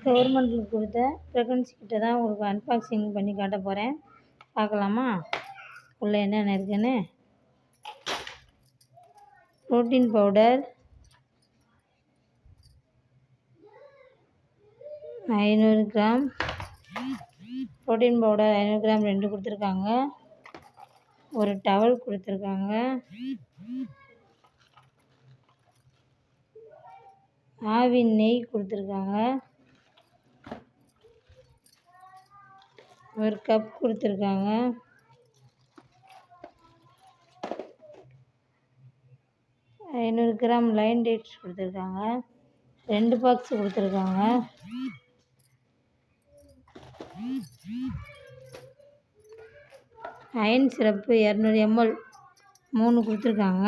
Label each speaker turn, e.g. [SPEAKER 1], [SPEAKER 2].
[SPEAKER 1] கவர்மெண்ட்டில் கொடுத்த ப்ரெக்னன்சி கிட்ட தான் உங்களுக்கு அன்பாக்சிங் பண்ணி காட்ட போகிறேன். பார்க்கலாமா உள்ளே என்னென்ன இருக்குன்னு? Protein powder 500 gram, protein powder 500 gram 2 கொடுத்துருக்காங்க. ஒரு டவல் கொடுத்துருக்காங்க. ஆவின் நெய் கொடுத்துருக்காங்க. ஒரு கப் கொடுத்துருக்காங்க. ஐநூறு கிராம் லைன் டேட்ஸ் கொடுத்துருக்காங்க. 2 பாக்ஸ் கொடுத்துருக்காங்க. அயன் சிரப்பு 200 ml 3 கொடுத்துருக்காங்க.